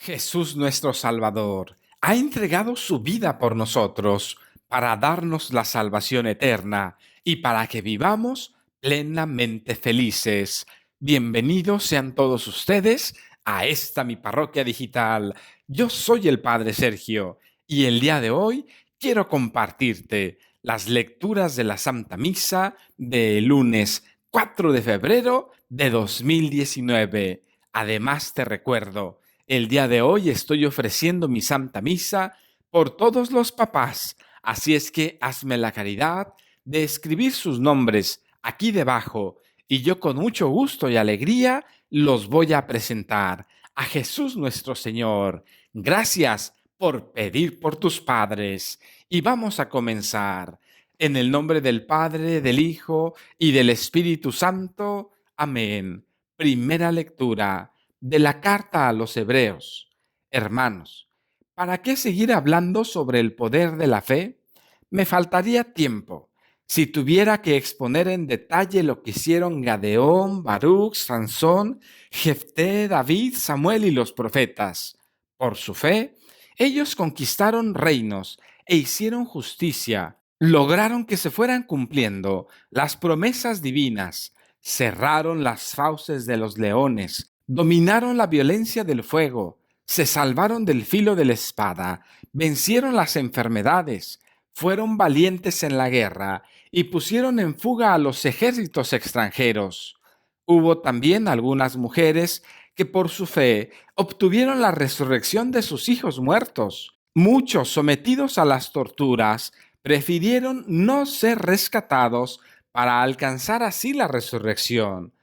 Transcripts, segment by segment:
Jesús nuestro Salvador ha entregado su vida por nosotros para darnos la salvación eterna y para que vivamos plenamente felices. Bienvenidos sean todos ustedes a esta mi parroquia digital. Yo soy el Padre Sergio y el día de hoy quiero compartirte las lecturas de la Santa Misa del lunes 4 de febrero de 2019. Además te recuerdo, el día de hoy estoy ofreciendo mi Santa Misa por todos los papás, así es que hazme la caridad de escribir sus nombres aquí debajo y yo con mucho gusto y alegría los voy a presentar a Jesús nuestro Señor. Gracias por pedir por tus padres y vamos a comenzar. En el nombre del Padre, del Hijo y del Espíritu Santo. Amén. Primera lectura de la carta a los Hebreos. Hermanos, ¿para qué seguir hablando sobre el poder de la fe? Me faltaría tiempo si tuviera que exponer en detalle lo que hicieron Gadeón, Baruch, Sansón, Jefté, David, Samuel y los profetas. Por su fe, ellos conquistaron reinos e hicieron justicia, lograron que se fueran cumpliendo las promesas divinas, cerraron las fauces de los leones, dominaron la violencia del fuego, se salvaron del filo de la espada, vencieron las enfermedades, fueron valientes en la guerra y pusieron en fuga a los ejércitos extranjeros. Hubo también algunas mujeres que por su fe obtuvieron la resurrección de sus hijos muertos. Muchos, sometidos a las torturas, prefirieron no ser rescatados para alcanzar así la resurrección.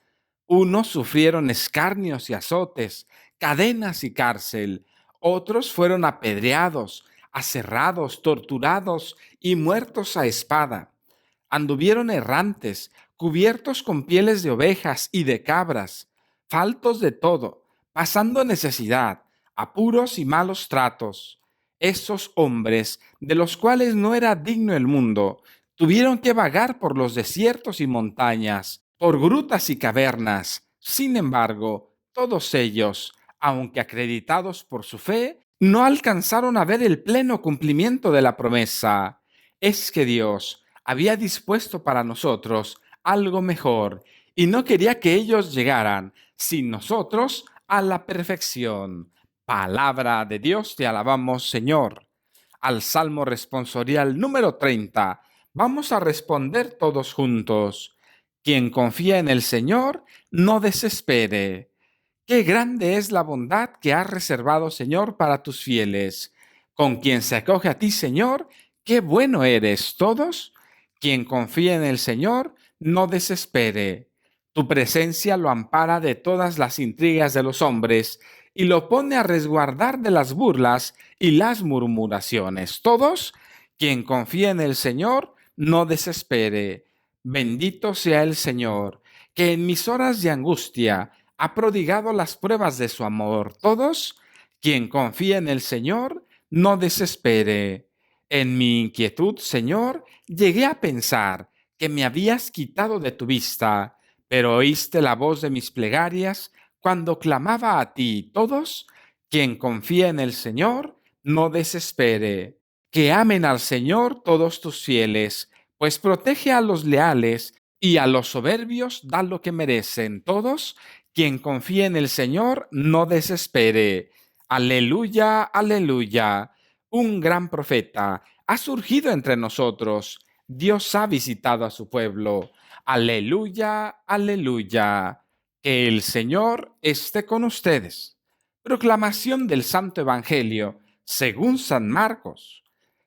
Unos sufrieron escarnios y azotes, cadenas y cárcel. Otros fueron apedreados, aserrados, torturados y muertos a espada. Anduvieron errantes, cubiertos con pieles de ovejas y de cabras, faltos de todo, pasando necesidad, apuros y malos tratos. Esos hombres, de los cuales no era digno el mundo, tuvieron que vagar por los desiertos y montañas, por grutas y cavernas. Sin embargo, todos ellos, aunque acreditados por su fe, no alcanzaron a ver el pleno cumplimiento de la promesa. Es que Dios había dispuesto para nosotros algo mejor y no quería que ellos llegaran sin nosotros a la perfección. Palabra de Dios, te alabamos, Señor. Al Salmo responsorial número 30, vamos a responder todos juntos. Quien confía en el Señor, no desespere. Qué grande es la bondad que has reservado, Señor, para tus fieles. Con quien se acoge a ti, Señor, qué bueno eres. Todos, quien confía en el Señor, no desespere. Tu presencia lo ampara de todas las intrigas de los hombres y lo pone a resguardar de las burlas y las murmuraciones. Todos, quien confía en el Señor, no desespere. Bendito sea el Señor, que en mis horas de angustia ha prodigado las pruebas de su amor. Todos, quien confía en el Señor, no desespere. En mi inquietud, Señor, llegué a pensar que me habías quitado de tu vista, pero oíste la voz de mis plegarias cuando clamaba a ti. Todos, quien confía en el Señor, no desespere. Que amen al Señor todos tus fieles, pues protege a los leales y a los soberbios da lo que merecen. Todos, quien confía en el Señor, no desespere. Aleluya, aleluya. Un gran profeta ha surgido entre nosotros. Dios ha visitado a su pueblo. Aleluya, aleluya. Que el Señor esté con ustedes. Proclamación del Santo Evangelio según San Marcos.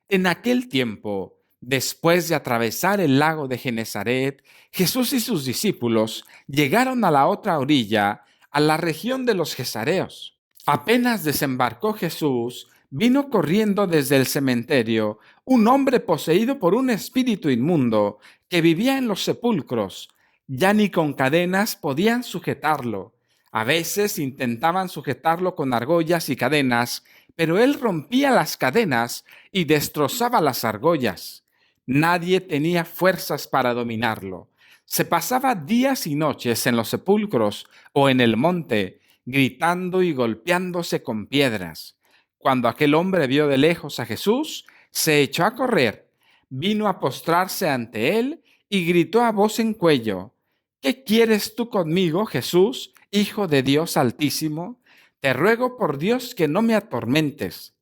En aquel tiempo, después de atravesar el lago de Genezaret, Jesús y sus discípulos llegaron a la otra orilla, a la región de los Gesareos. Apenas desembarcó Jesús, vino corriendo desde el cementerio un hombre poseído por un espíritu inmundo que vivía en los sepulcros. Ya ni con cadenas podían sujetarlo. A veces intentaban sujetarlo con argollas y cadenas, pero él rompía las cadenas y destrozaba las argollas. Nadie tenía fuerzas para dominarlo. Se pasaba días y noches en los sepulcros o en el monte, gritando y golpeándose con piedras. Cuando aquel hombre vio de lejos a Jesús, se echó a correr, vino a postrarse ante él y gritó a voz en cuello: ¿Qué quieres tú conmigo, Jesús, Hijo de Dios Altísimo? Te ruego por Dios que no me atormentes.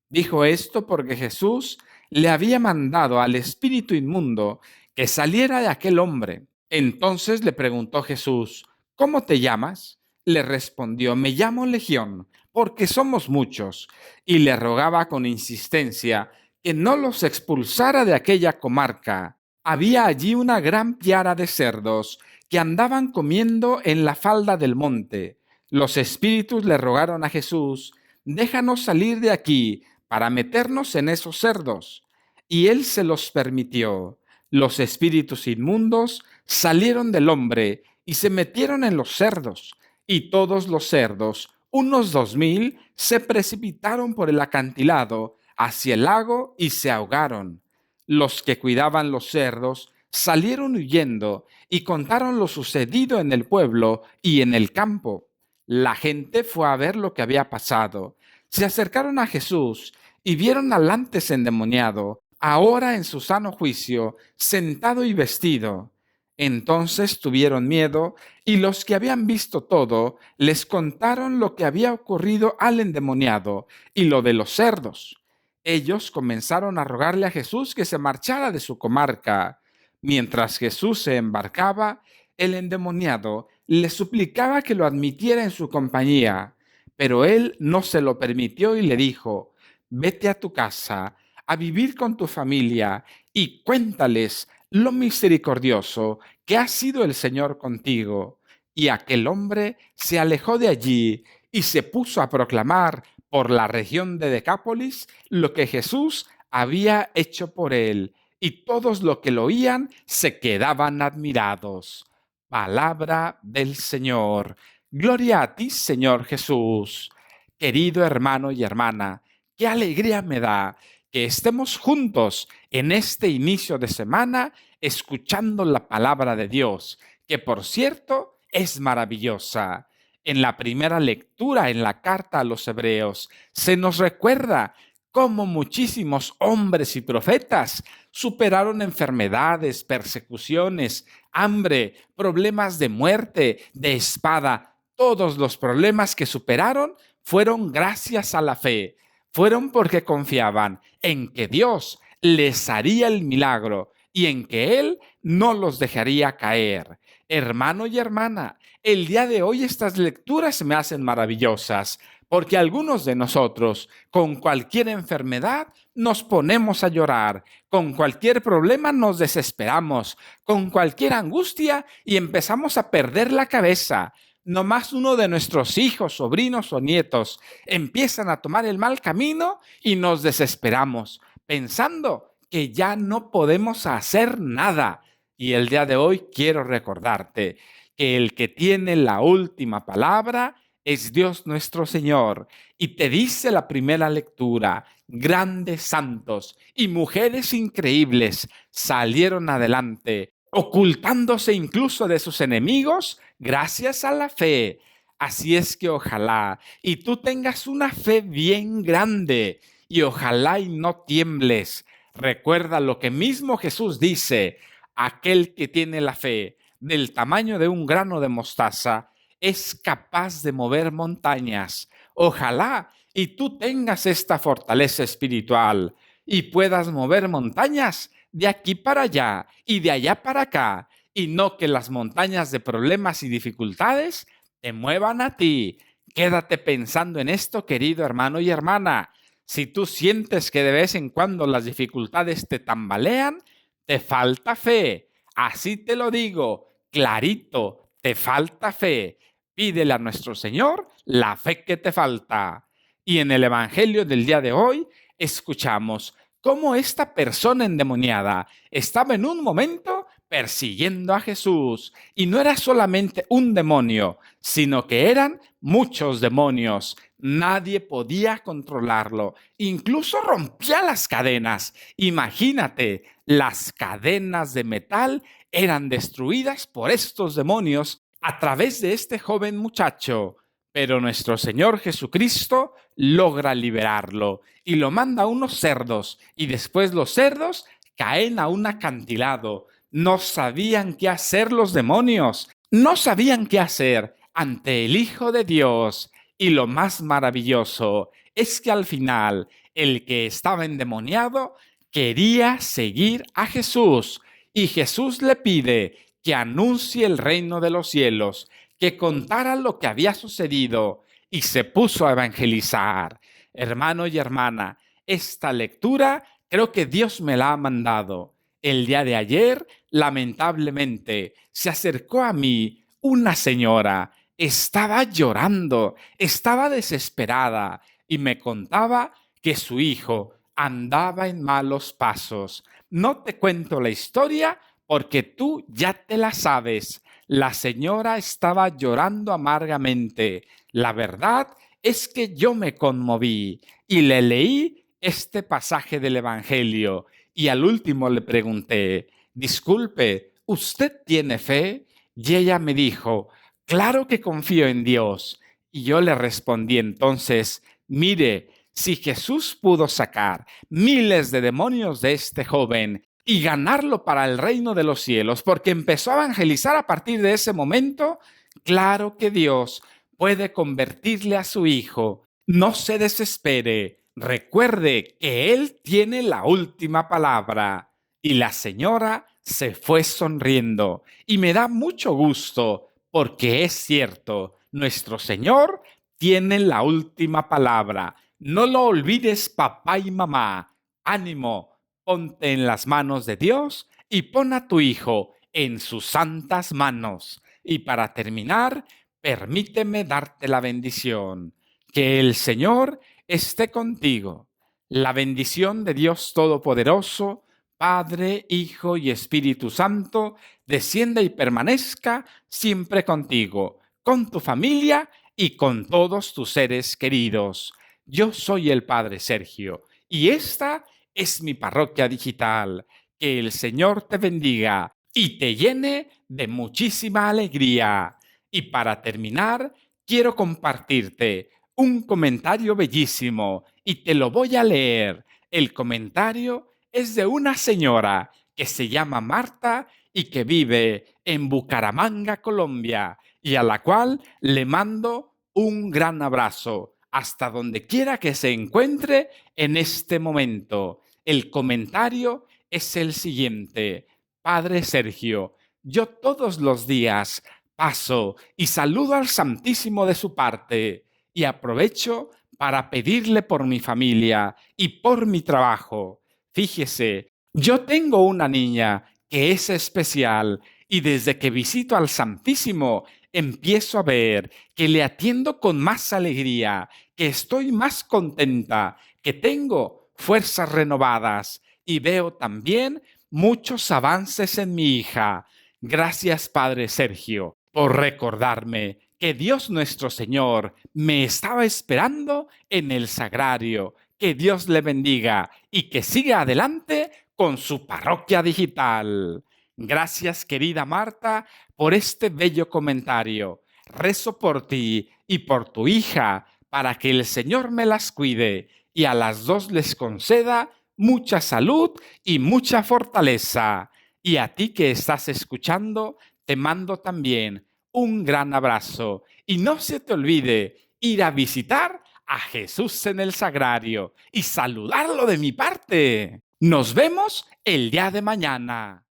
Dijo esto porque Jesús le había mandado al espíritu inmundo que saliera de aquel hombre. Entonces le preguntó Jesús: ¿Cómo te llamas? Le respondió: Me llamo Legión, porque somos muchos. Y le rogaba con insistencia que no los expulsara de aquella comarca. Había allí una gran piara de cerdos que andaban comiendo en la falda del monte. Los espíritus le rogaron a Jesús: Déjanos salir de aquí para meternos en esos cerdos. Y él se los permitió. Los espíritus inmundos salieron del hombre y se metieron en los cerdos, y todos los cerdos, unos 2000, se precipitaron por el acantilado hacia el lago y se ahogaron. Los que cuidaban los cerdos salieron huyendo y contaron lo sucedido en el pueblo y en el campo. La gente fue a ver lo que había pasado. Se acercaron a Jesús y vieron al antes endemoniado, ahora en su sano juicio, sentado y vestido. Entonces tuvieron miedo, y los que habían visto todo les contaron lo que había ocurrido al endemoniado y lo de los cerdos. Ellos comenzaron a rogarle a Jesús que se marchara de su comarca. Mientras Jesús se embarcaba, el endemoniado le suplicaba que lo admitiera en su compañía, pero él no se lo permitió y le dijo: Vete a tu casa, a vivir con tu familia y cuéntales lo misericordioso que ha sido el Señor contigo. Y aquel hombre se alejó de allí y se puso a proclamar por la región de Decápolis lo que Jesús había hecho por él, y todos los que lo oían se quedaban admirados. Palabra del Señor. Gloria a ti, Señor Jesús. Querido hermano y hermana, qué alegría me da que estemos juntos en este inicio de semana escuchando la palabra de Dios, que por cierto es maravillosa. En la primera lectura en la carta a los Hebreos se nos recuerda cómo muchísimos hombres y profetas superaron enfermedades, persecuciones, hambre, problemas de muerte, de espada. Todos los problemas que superaron fueron gracias a la fe. Fueron porque confiaban en que Dios les haría el milagro y en que Él no los dejaría caer. Hermano y hermana, el día de hoy estas lecturas me hacen maravillosas, porque algunos de nosotros, con cualquier enfermedad, nos ponemos a llorar, con cualquier problema nos desesperamos, con cualquier angustia y empezamos a perder la cabeza. Nomás uno de nuestros hijos, sobrinos o nietos empiezan a tomar el mal camino y nos desesperamos, pensando que ya no podemos hacer nada. Y el día de hoy quiero recordarte que el que tiene la última palabra es Dios nuestro Señor. Y te dice la primera lectura: grandes santos y mujeres increíbles salieron adelante, ocultándose incluso de sus enemigos gracias a la fe. Así es que ojalá y tú tengas una fe bien grande, y ojalá y no tiembles. Recuerda lo que mismo Jesús dice: aquel que tiene la fe del tamaño de un grano de mostaza es capaz de mover montañas. Ojalá y tú tengas esta fortaleza espiritual y puedas mover montañas de aquí para allá y de allá para acá, y no que las montañas de problemas y dificultades te muevan a ti. Quédate pensando en esto, querido hermano y hermana. Si tú sientes que de vez en cuando las dificultades te tambalean, te falta fe. Así te lo digo, clarito, te falta fe. Pídele a nuestro Señor la fe que te falta. Y en el Evangelio del día de hoy escuchamos cómo esta persona endemoniada estaba en un momento persiguiendo a Jesús. Y no era solamente un demonio, sino que eran muchos demonios. Nadie podía controlarlo. Incluso rompía las cadenas. Imagínate, las cadenas de metal eran destruidas por estos demonios a través de este joven muchacho. Pero nuestro Señor Jesucristo logra liberarlo y lo manda a unos cerdos y después los cerdos caen a un acantilado. No sabían qué hacer los demonios, no sabían qué hacer ante el Hijo de Dios. Y lo más maravilloso es que al final el que estaba endemoniado quería seguir a Jesús y Jesús le pide que anuncie el reino de los cielos, que contara lo que había sucedido y se puso a evangelizar. Hermano y hermana, esta lectura creo que Dios me la ha mandado. El día de ayer, lamentablemente, se acercó a mí una señora. Estaba llorando, estaba desesperada y me contaba que su hijo andaba en malos pasos. No te cuento la historia porque tú ya te la sabes. La señora estaba llorando amargamente. La verdad es que yo me conmoví y le leí este pasaje del Evangelio y al último le pregunté, disculpe, ¿usted tiene fe? Y ella me dijo, claro que confío en Dios. Y yo le respondí entonces, mire, si Jesús pudo sacar miles de demonios de este joven y ganarlo para el reino de los cielos, porque empezó a evangelizar a partir de ese momento, claro que Dios puede convertirle a su hijo. No se desespere, recuerde que Él tiene la última palabra. Y la señora se fue sonriendo y me da mucho gusto porque es cierto, nuestro Señor tiene la última palabra. No lo olvides, papá y mamá. Ánimo, ponte en las manos de Dios y pon a tu hijo en sus santas manos. Y para terminar, permíteme darte la bendición. Que el Señor esté contigo. La bendición de Dios Todopoderoso, Padre, Hijo y Espíritu Santo, descienda y permanezca siempre contigo, con tu familia y con todos tus seres queridos. Yo soy el Padre Sergio y esta es mi parroquia digital. Que el Señor te bendiga y te llene de muchísima alegría. Y para terminar, quiero compartirte un comentario bellísimo y te lo voy a leer. El comentario es de una señora que se llama Marta y que vive en Bucaramanga, Colombia, y a la cual le mando un gran abrazo hasta donde quiera que se encuentre en este momento. El comentario es el siguiente. Padre Sergio, yo todos los días paso y saludo al Santísimo de su parte y aprovecho para pedirle por mi familia y por mi trabajo. Fíjese, yo tengo una niña que es especial y desde que visito al Santísimo empiezo a ver que le atiendo con más alegría, que estoy más contenta, que tengo fuerzas renovadas y veo también muchos avances en mi hija. Gracias, Padre Sergio, por recordarme que Dios nuestro Señor me estaba esperando en el sagrario. Que Dios le bendiga y que siga adelante con su parroquia digital. Gracias, querida Marta, por este bello comentario. Rezo por ti y por tu hija para que el Señor me las cuide y a las dos les conceda mucha salud y mucha fortaleza. Y a ti que estás escuchando, te mando también un gran abrazo. Y no se te olvide ir a visitar a Jesús en el sagrario y saludarlo de mi parte. Nos vemos el día de mañana.